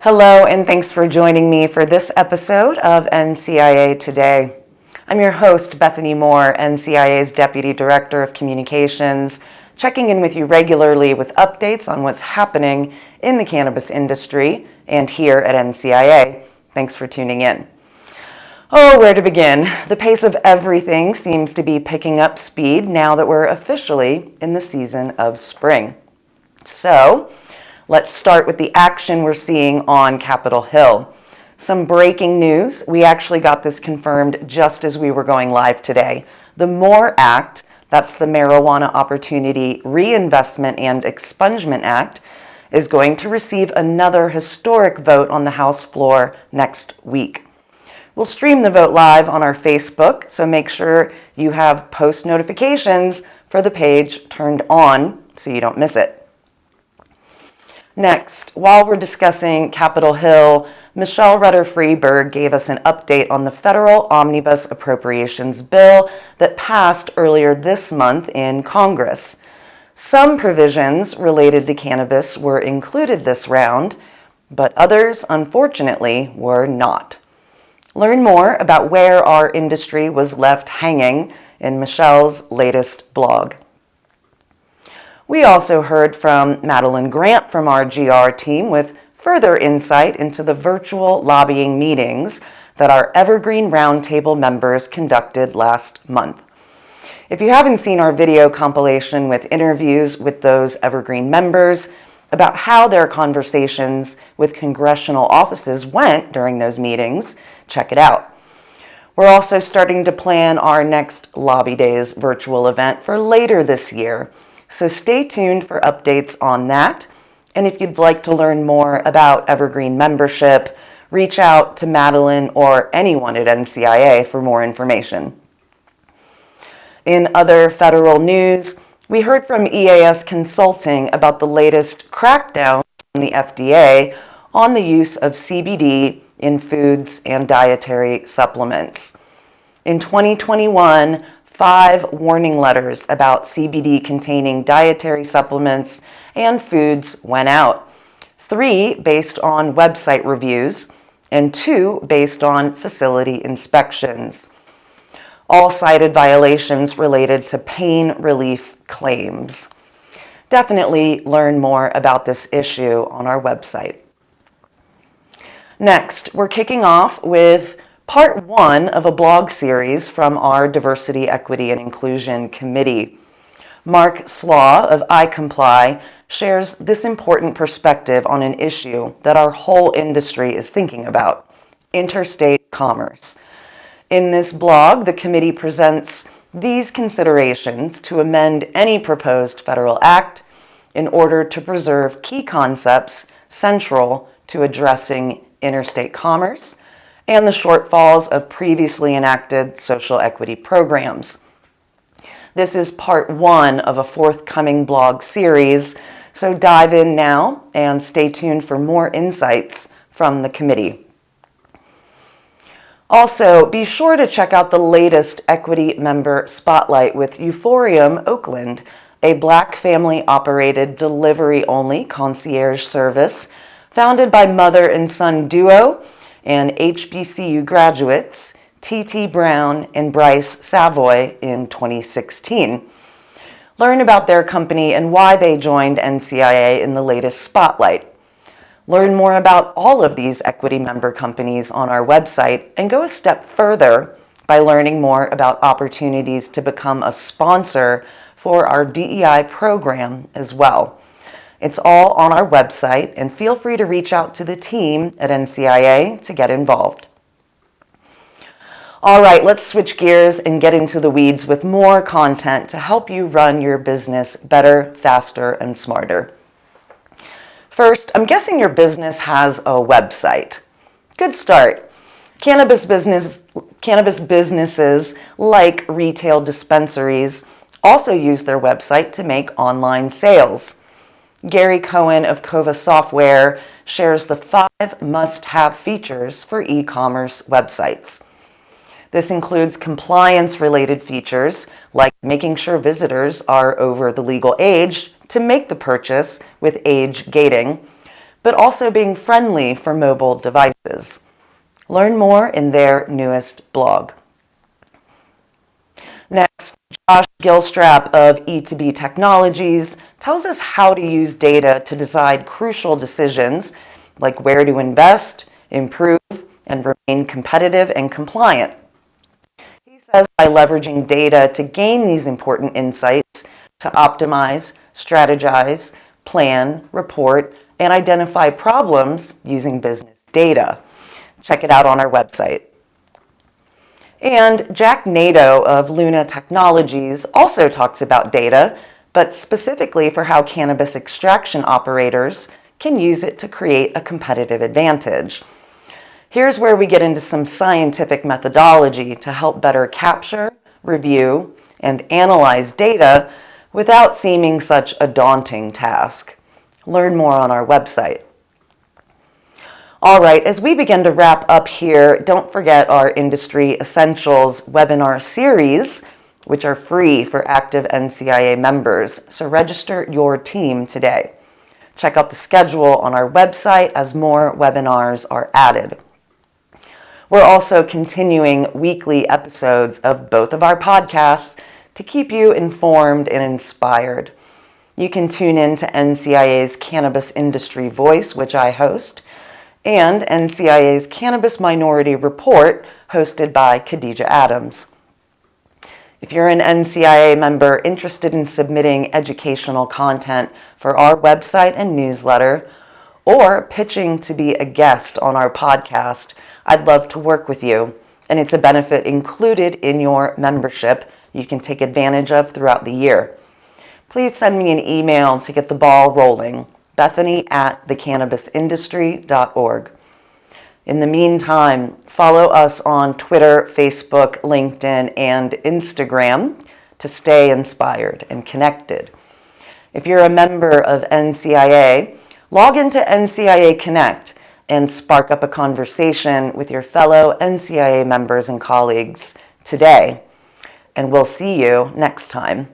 Hello, and thanks for joining me for this episode of NCIA Today. I'm your host, Bethany Moore, NCIA's Deputy Director of Communications, checking in with you regularly with updates on what's happening in the cannabis industry and here at NCIA. Thanks for tuning in. Oh, where to begin? The pace of everything seems to be picking up speed now that we're officially in the season of spring. So, let's start with the action we're seeing on Capitol Hill. Some breaking news. We actually got this confirmed just as we were going live today. The MORE Act, that's the Marijuana Opportunity Reinvestment and Expungement Act, is going to receive another historic vote on the House floor next week. We'll stream the vote live on our Facebook, so make sure you have post notifications for the page turned on so you don't miss it. Next, while we're discussing Capitol Hill, Michelle Rutter-Freeburg gave us an update on the federal Omnibus Appropriations bill that passed earlier this month in Congress. Some provisions related to cannabis were included this round, but others, unfortunately, were not. Learn more about where our industry was left hanging in Michelle's latest blog. We also heard from Madeline Grant from our GR team with further insight into the virtual lobbying meetings that our Evergreen Roundtable members conducted last month. If you haven't seen our video compilation with interviews with those Evergreen members about how their conversations with congressional offices went during those meetings, check it out. We're also starting to plan our next Lobby Days virtual event for later this year. So stay tuned for updates on that. And if you'd like to learn more about Evergreen membership, reach out to Madeline or anyone at NCIA for more information. In other federal news, we heard from EAS Consulting about the latest crackdown from the FDA on the use of CBD in foods and dietary supplements. In 2021, 5 warning letters about CBD-containing dietary supplements and foods went out, 3 based on website reviews, and 2 based on facility inspections. All cited violations related to pain relief claims. Definitely learn more about this issue on our website. Next, we're kicking off with Part 1 of a blog series from our Diversity, Equity, and Inclusion Committee. Mark Slaw of I Comply shares this important perspective on an issue that our whole industry is thinking about: interstate commerce. In this blog, the committee presents these considerations to amend any proposed federal act in order to preserve key concepts central to addressing interstate commerce and the shortfalls of previously enacted social equity programs. This is part 1 of a forthcoming blog series, so dive in now and stay tuned for more insights from the committee. Also, be sure to check out the latest Equity Member Spotlight with Euphorium Oakland, a Black family-operated delivery-only concierge service founded by mother and son duo and HBCU graduates T.T. Brown and Bryce Savoy in 2016. Learn about their company and why they joined NCIA in the latest Spotlight. Learn more about all of these equity member companies on our website and go a step further by learning more about opportunities to become a sponsor for our DEI program as well. It's all on our website, and feel free to reach out to the team at NCIA to get involved. All right, let's switch gears and get into the weeds with more content to help you run your business better, faster, and smarter. First, I'm guessing your business has a website. Good start. Cannabis businesses like retail dispensaries also use their website to make online sales. Gary Cohen of Kova Software shares the 5 must-have features for e-commerce websites. This includes compliance-related features like making sure visitors are over the legal age to make the purchase with age gating, but also being friendly for mobile devices. Learn more in their newest blog. Next, Josh Gilstrap of E2B Technologies tells us how to use data to decide crucial decisions like where to invest, improve, and remain competitive and compliant. He says by leveraging data to gain these important insights to optimize, strategize, plan, report, and identify problems using business data. Check it out on our website. And Jack Nato of Luna Technologies also talks about data, but specifically for how cannabis extraction operators can use it to create a competitive advantage. Here's where we get into some scientific methodology to help better capture, review, and analyze data without seeming such a daunting task. Learn more on our website. All right, as we begin to wrap up here, don't forget our Industry Essentials webinar series, which are free for active NCIA members, so register your team today. Check out the schedule on our website as more webinars are added. We're also continuing weekly episodes of both of our podcasts to keep you informed and inspired. You can tune in to NCIA's Cannabis Industry Voice, which I host, and NCIA's Cannabis Minority Report, hosted by Khadija Adams. If you're an NCIA member interested in submitting educational content for our website and newsletter, or pitching to be a guest on our podcast, I'd love to work with you, and it's a benefit included in your membership you can take advantage of throughout the year. Please send me an email to get the ball rolling, bethany@thecannabisindustry.org. In the meantime, follow us on Twitter, Facebook, LinkedIn, and Instagram to stay inspired and connected. If you're a member of NCIA, log into NCIA Connect and spark up a conversation with your fellow NCIA members and colleagues today. And we'll see you next time.